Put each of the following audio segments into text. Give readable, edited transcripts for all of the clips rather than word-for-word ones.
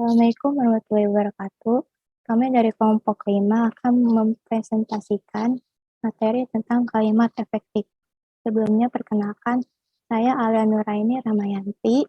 Assalamualaikum warahmatullahi wabarakatuh. Kami dari kelompok 5 akan mempresentasikan materi tentang kalimat efektif. Sebelumnya perkenalkan, saya Alia Nuraini Ramayanti.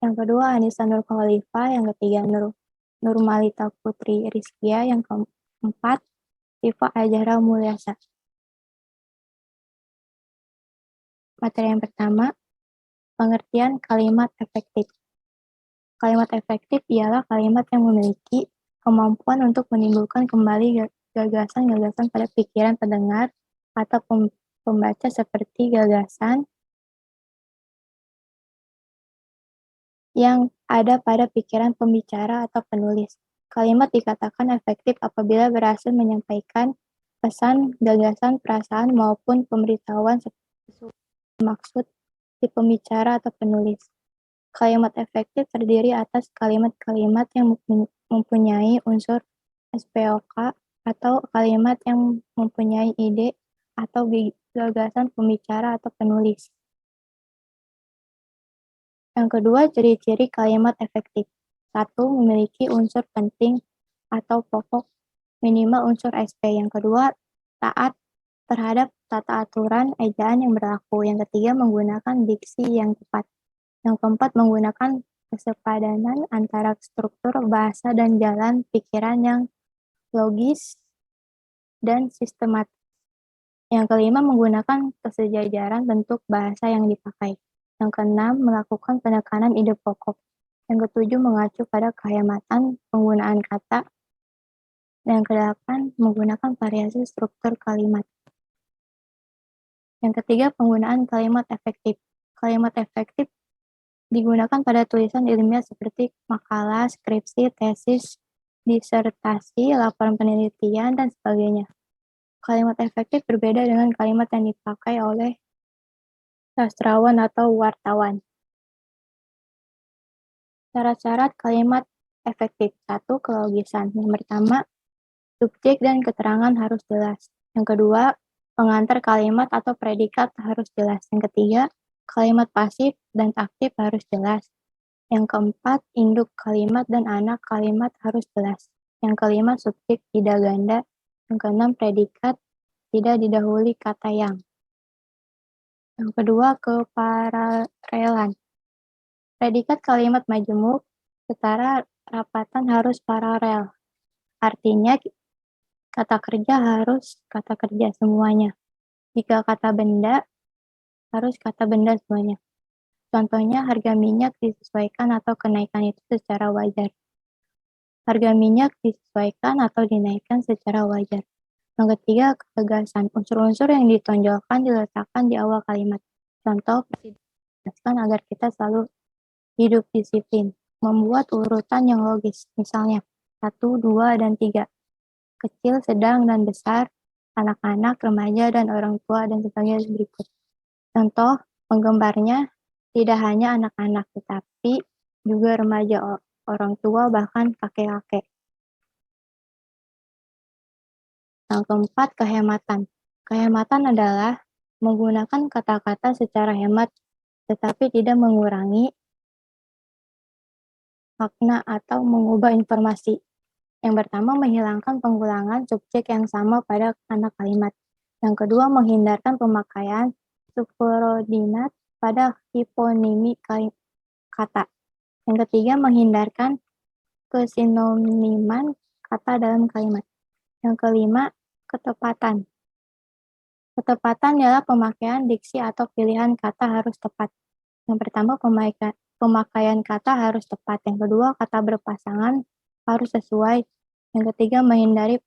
Yang kedua Anissa Nur Khalifah, yang ketiga Nurmalita Putri Rizkia, yang keempat Siva Azhara Mulyasa. Materi yang pertama, pengertian kalimat efektif. Kalimat efektif ialah kalimat yang memiliki kemampuan untuk menimbulkan kembali gagasan-gagasan pada pikiran pendengar atau pembaca seperti gagasan yang ada pada pikiran pembicara atau penulis. Kalimat dikatakan efektif apabila berhasil menyampaikan pesan, gagasan, perasaan, maupun pemberitahuan sesuai maksud si pembicara atau penulis. Kalimat efektif terdiri atas kalimat-kalimat yang mempunyai unsur SPOK atau kalimat yang mempunyai ide atau gagasan pembicara atau penulis. Yang kedua, ciri-ciri kalimat efektif. 1. Memiliki unsur penting atau pokok minimal unsur SP. Yang kedua, taat terhadap tata aturan ejaan yang berlaku. Yang ketiga, menggunakan diksi yang tepat. Yang keempat, menggunakan kesepadanan antara struktur bahasa dan jalan pikiran yang logis dan sistematis. Yang kelima, menggunakan kesejajaran bentuk bahasa yang dipakai. Yang keenam, melakukan penekanan ide pokok. Yang ketujuh, mengacu pada kehematan penggunaan kata. Dan yang kedelapan, menggunakan variasi struktur kalimat. Yang ketiga, penggunaan kalimat efektif. Kalimat efektif digunakan pada tulisan ilmiah seperti makalah, skripsi, tesis, disertasi, laporan penelitian, dan sebagainya. Kalimat efektif berbeda dengan kalimat yang dipakai oleh sastrawan atau wartawan. Syarat-syarat kalimat efektif. 1. Kelogisan. Yang pertama, subjek dan keterangan harus jelas. Yang kedua, pengantar kalimat atau predikat harus jelas. Yang ketiga, kalimat pasif dan aktif harus jelas. Yang keempat, induk kalimat dan anak kalimat harus jelas. Yang kelima, subjek tidak ganda. Yang keenam, predikat tidak didahului kata yang. Yang kedua, kepararelan. Predikat kalimat majemuk setara rapatan harus paralel. Artinya, kata kerja harus kata kerja semuanya. Jika kata benda, harus kata benda semuanya. Contohnya, harga minyak disesuaikan atau kenaikan itu secara wajar. Harga minyak disesuaikan atau dinaikkan secara wajar. Yang ketiga, gagasan. Unsur-unsur yang ditonjolkan diletakkan di awal kalimat. Contoh, dijelaskan agar kita selalu hidup disiplin. Membuat urutan yang logis. Misalnya, 1, 2, dan 3. Kecil, sedang, dan besar. Anak-anak, remaja, dan orang tua, dan sebagainya berikut. Contoh, penggembarnya tidak hanya anak-anak, tetapi juga remaja, orang tua, bahkan kakek-kakek. Yang keempat, kehematan. Kehematan adalah menggunakan kata-kata secara hemat, tetapi tidak mengurangi makna atau mengubah informasi. Yang pertama, menghilangkan pengulangan subjek yang sama pada anak kalimat. Yang kedua, menghindarkan pemakaian subordinat pada hiponimi kata. Yang ketiga, menghindarkan kesinoniman kata dalam kalimat. Yang kelima, ketepatan. Ketepatan ialah pemakaian diksi atau pilihan kata harus tepat. Yang pertama, pemakaian kata harus tepat. Yang kedua, kata berpasangan harus sesuai. Yang ketiga, menghindari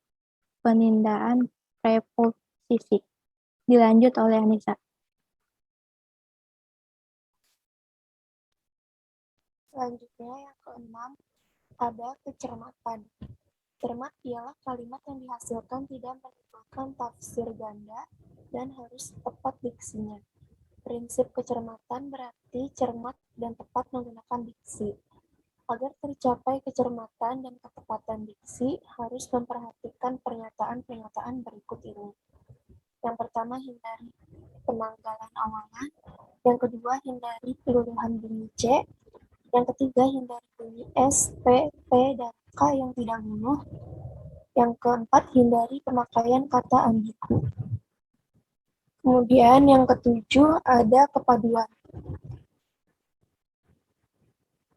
penundaan preposisi. Dilanjut oleh Anissa. Selanjutnya yang keenam, ada kecermatan. Cermat ialah kalimat yang dihasilkan tidak menimbulkan tafsir ganda dan harus tepat diksinya. Prinsip kecermatan berarti cermat dan tepat menggunakan diksi. Agar tercapai kecermatan dan ketepatan diksi, harus memperhatikan pernyataan-pernyataan berikut ini. Yang pertama, hindari penanggalan awalan. Yang kedua, hindari peluluhan bunyi C. Yang ketiga, hindari bunyi S, P, T, dan K yang tidak luluh. Yang keempat, hindari pemakaian kata ambigu. Kemudian yang ketujuh ada kepaduan.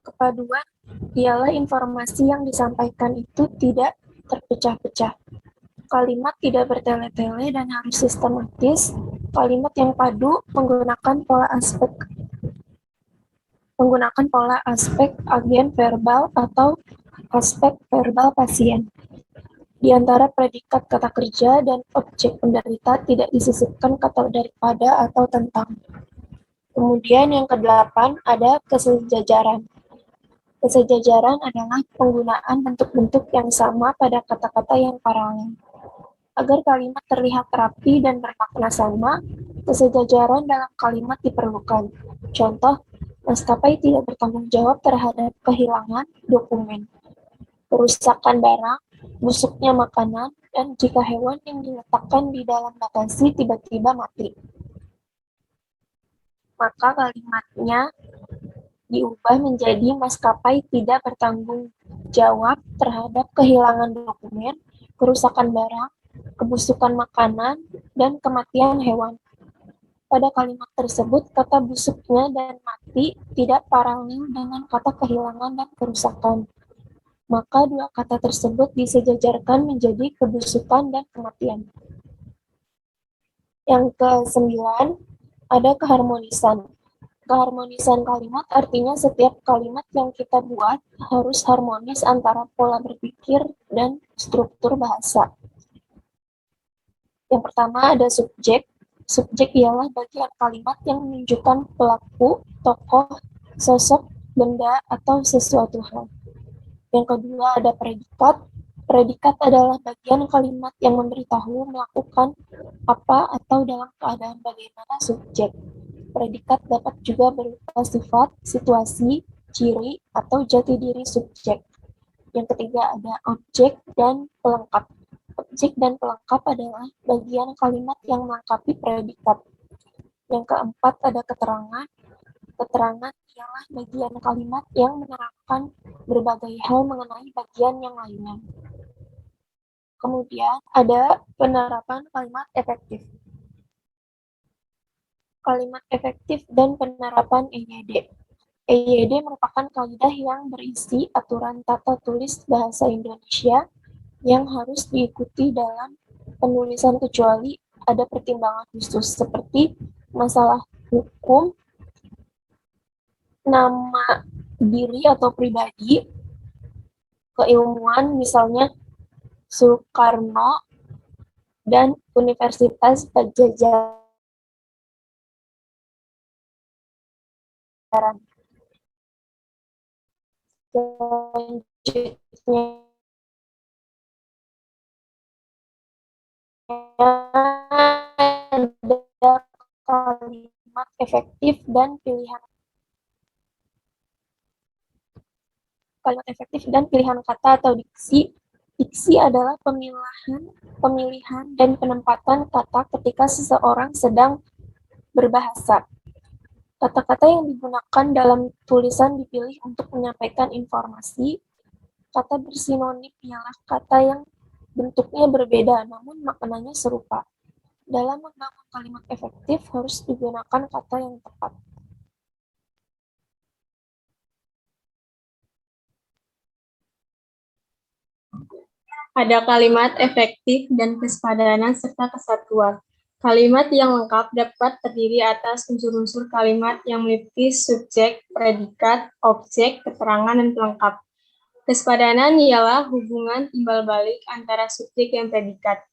Kepaduan ialah informasi yang disampaikan itu tidak terpecah-pecah. Kalimat tidak bertele-tele dan harus sistematis. Kalimat yang padu menggunakan pola aspek agen verbal atau aspek verbal pasien. Di antara predikat kata kerja dan objek penderita tidak disisipkan kata daripada atau tentang. Kemudian yang kedelapan ada kesejajaran. Kesejajaran adalah penggunaan bentuk-bentuk yang sama pada kata-kata yang paralel. Agar kalimat terlihat rapi dan bermakna sama, kesejajaran dalam kalimat diperlukan. Contoh, maskapai tidak bertanggung jawab terhadap kehilangan dokumen, kerusakan barang, busuknya makanan, dan jika hewan yang diletakkan di dalam bagasi tiba-tiba mati. Maka kalimatnya diubah menjadi maskapai tidak bertanggung jawab terhadap kehilangan dokumen, kerusakan barang, kebusukan makanan, dan kematian hewan. Pada kalimat tersebut, kata busuknya dan mati tidak paralel dengan kata kehilangan dan kerusakan. Maka dua kata tersebut disejajarkan menjadi kebusukan dan kematian. Yang ke-9 ada keharmonisan. Keharmonisan kalimat artinya setiap kalimat yang kita buat harus harmonis antara pola berpikir dan struktur bahasa. Yang pertama ada subjek. Subjek ialah bagian kalimat yang menunjukkan pelaku, tokoh, sosok, benda, atau sesuatu hal. Yang kedua ada predikat. Predikat adalah bagian kalimat yang memberitahu melakukan apa atau dalam keadaan bagaimana subjek. Predikat dapat juga berupa sifat, situasi, ciri, atau jati diri subjek. Yang ketiga ada objek dan pelengkap. Objek dan pelengkap adalah bagian kalimat yang melengkapi predikat. Yang keempat ada keterangan. Keterangan ialah bagian kalimat yang menerangkan berbagai hal mengenai bagian yang lainnya. Kemudian ada penerapan kalimat efektif. Kalimat efektif dan penerapan EYD. EYD merupakan kaidah yang berisi aturan tata tulis bahasa Indonesia yang harus diikuti dalam penulisan kecuali ada pertimbangan khusus seperti masalah hukum, nama diri atau pribadi, keilmuan misalnya Soekarno dan Universitas Pajajaran. Selanjutnya ada kalimat efektif dan pilihan. Kalimat efektif dan pilihan kata atau diksi. Diksi adalah pemilihan dan penempatan kata ketika seseorang sedang berbahasa. Kata-kata yang digunakan dalam tulisan dipilih untuk menyampaikan informasi. Kata bersinonim ialah kata yang bentuknya berbeda namun maknanya serupa. Dalam membangun kalimat efektif harus digunakan kata yang tepat. Ada kalimat efektif dan kesepadanan serta kesatuan. Kalimat yang lengkap dapat terdiri atas unsur-unsur kalimat yang meliputi subjek, predikat, objek, keterangan, dan pelengkap. Kesepadanan ialah hubungan timbal balik antara subjek dan predikat,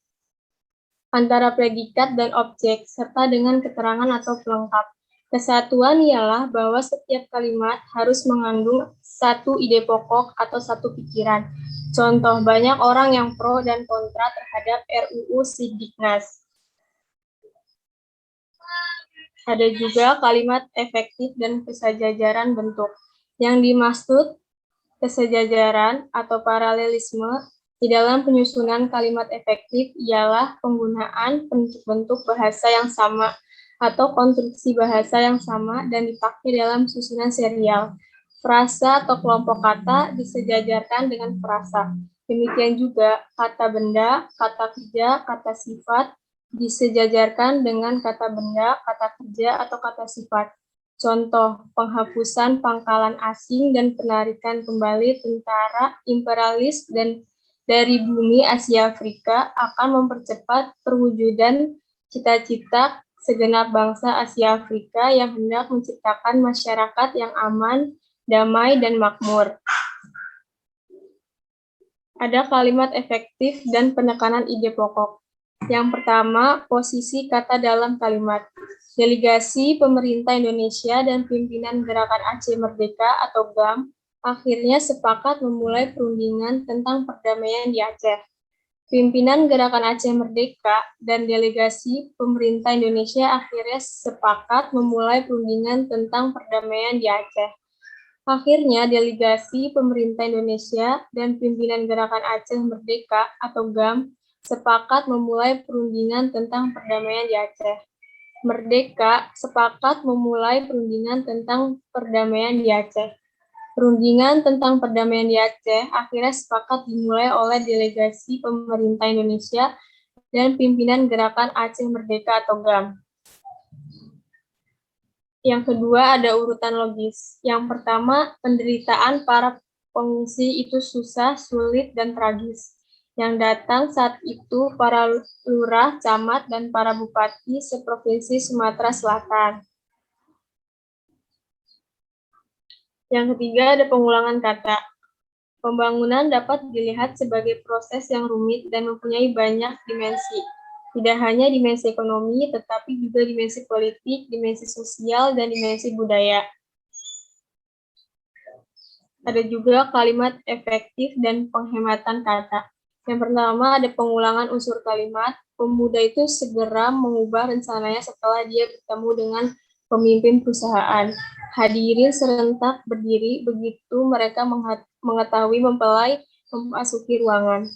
antara predikat dan objek, serta dengan keterangan atau pelengkap. Kesatuan ialah bahwa setiap kalimat harus mengandung satu ide pokok atau satu pikiran. Contoh, banyak orang yang pro dan kontra terhadap RUU Sidiknas. Ada juga kalimat efektif dan kesejajaran bentuk. Yang dimaksud kesejajaran atau paralelisme di dalam penyusunan kalimat efektif ialah penggunaan bentuk-bentuk bahasa yang sama atau konstruksi bahasa yang sama dan dipakai dalam susunan serial. Frasa atau kelompok kata disejajarkan dengan frasa. Demikian juga kata benda, kata kerja, kata sifat disejajarkan dengan kata benda, kata kerja, atau kata sifat. Contoh, penghapusan pangkalan asing dan penarikan kembali tentara imperialis dan dari bumi Asia Afrika akan mempercepat perwujudan cita-cita segenap bangsa Asia Afrika yang hendak menciptakan masyarakat yang aman, damai, dan makmur. Ada kalimat efektif dan penekanan ide pokok. Yang pertama, posisi kata dalam kalimat. Delegasi pemerintah Indonesia dan pimpinan Gerakan Aceh Merdeka atau GAM akhirnya sepakat memulai perundingan tentang perdamaian di Aceh. Pimpinan Gerakan Aceh Merdeka dan delegasi pemerintah Indonesia akhirnya sepakat memulai perundingan tentang perdamaian di Aceh. Akhirnya, delegasi pemerintah Indonesia dan pimpinan Gerakan Aceh Merdeka atau GAM sepakat memulai perundingan tentang perdamaian di Aceh. Merdeka sepakat memulai perundingan tentang perdamaian di Aceh. Perundingan tentang perdamaian di Aceh akhirnya sepakat dimulai oleh delegasi pemerintah Indonesia dan pimpinan Gerakan Aceh Merdeka atau GAM. Yang kedua ada urutan logis. Yang pertama, penderitaan para pengungsi itu susah, sulit, dan tragis. Yang datang saat itu para lurah, camat, dan para bupati seprovinsi Sumatera Selatan. Yang ketiga ada pengulangan kata. Pembangunan dapat dilihat sebagai proses yang rumit dan mempunyai banyak dimensi. Tidak hanya dimensi ekonomi, tetapi juga dimensi politik, dimensi sosial, dan dimensi budaya. Ada juga kalimat efektif dan penghematan kata. Yang pertama ada pengulangan unsur kalimat. Pemuda itu segera mengubah rencananya setelah dia bertemu dengan pemimpin perusahaan. Hadirin serentak berdiri begitu mereka mengetahui mempelai memasuki ruangan.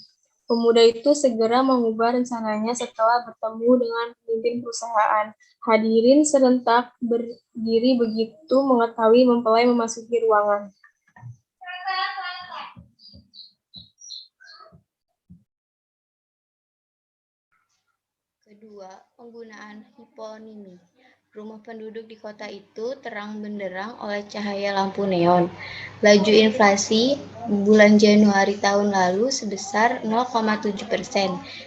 Pemuda itu segera mengubah rencananya setelah bertemu dengan pemimpin perusahaan. Hadirin serentak berdiri begitu mengetahui mempelai memasuki ruangan. Kedua, penggunaan hiponimi. Rumah penduduk di kota itu terang benderang oleh cahaya lampu neon. Laju inflasi bulan Januari tahun lalu sebesar 0,7%,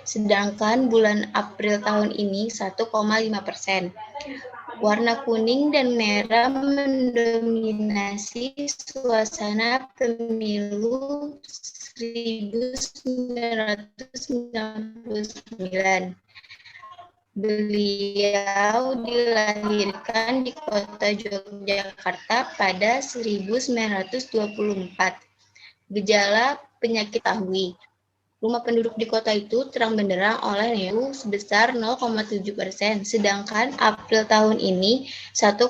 sedangkan bulan April tahun ini 1,5%. Warna kuning dan merah mendominasi suasana pemilu 1999. Beliau dilahirkan di kota Yogyakarta pada 1924. Gejala penyakit tahwi. Rumah penduduk di kota itu terang benderang oleh neon sebesar 0,7%, sedangkan April tahun ini 1,5%.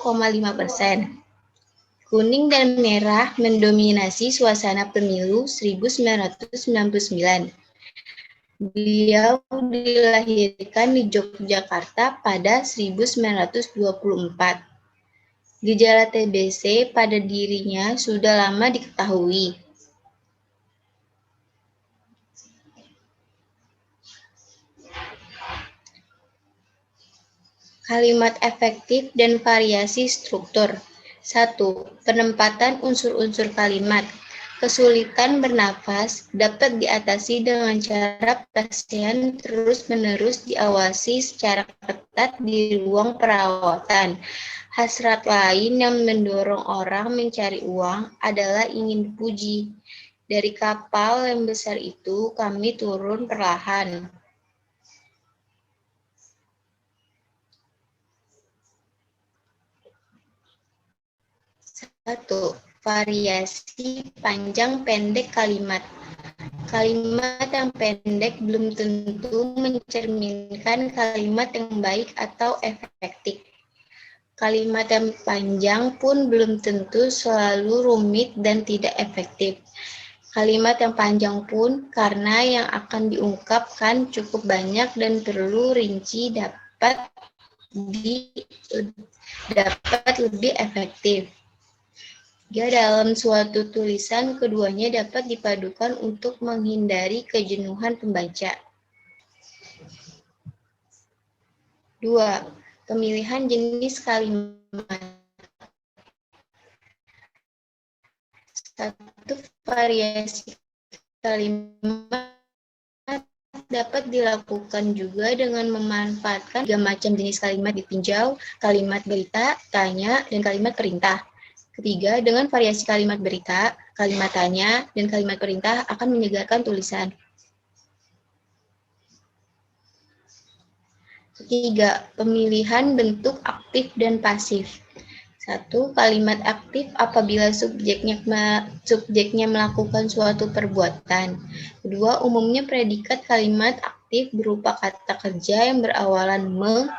Kuning dan merah mendominasi suasana pemilu 1999. Beliau dilahirkan di Yogyakarta pada 1924. Gejala TBC pada dirinya sudah lama diketahui. Kalimat efektif dan variasi struktur. 1. Penempatan unsur-unsur kalimat. Kesulitan bernafas dapat diatasi dengan cara pasien terus-menerus diawasi secara ketat di ruang perawatan. Hasrat lain yang mendorong orang mencari uang adalah ingin dipuji. Dari kapal yang besar itu kami turun perlahan. 1. Variasi panjang pendek kalimat. Kalimat yang pendek belum tentu mencerminkan kalimat yang baik atau efektif. Kalimat yang panjang pun belum tentu selalu rumit dan tidak efektif. Kalimat yang panjang pun karena yang akan diungkapkan cukup banyak dan perlu rinci dapat dapat lebih efektif. Jika dalam suatu tulisan, keduanya dapat dipadukan untuk menghindari kejenuhan pembaca. 2. Pemilihan jenis kalimat. 1. Variasi kalimat dapat dilakukan juga dengan memanfaatkan 3 macam jenis kalimat ditinjau, kalimat berita, tanya, dan kalimat perintah. Ketiga, dengan variasi kalimat berita, kalimat tanya, dan kalimat perintah akan menyegarkan tulisan. Ketiga, pemilihan bentuk aktif dan pasif. 1. Kalimat aktif apabila subjeknya melakukan suatu perbuatan. 2. Umumnya predikat kalimat aktif berupa kata kerja yang berawalan me,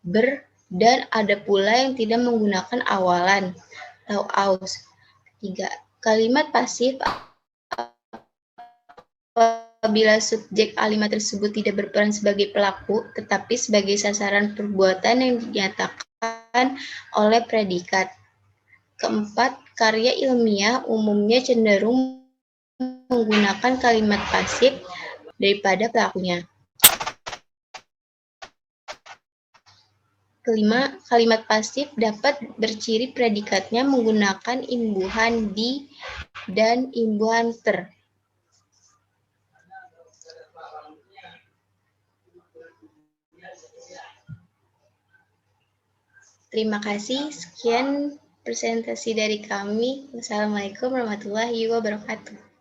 ber, dan ada pula yang tidak menggunakan awalan atau aus. 3. Kalimat pasif apabila subjek kalimat tersebut tidak berperan sebagai pelaku, tetapi sebagai sasaran perbuatan yang dinyatakan oleh predikat. 4. Karya ilmiah umumnya cenderung menggunakan kalimat pasif daripada pelakunya. 5. Kalimat pasif dapat berciri predikatnya menggunakan imbuhan di dan imbuhan ter. Terima kasih. Sekian presentasi dari kami. Wassalamualaikum warahmatullahi wabarakatuh.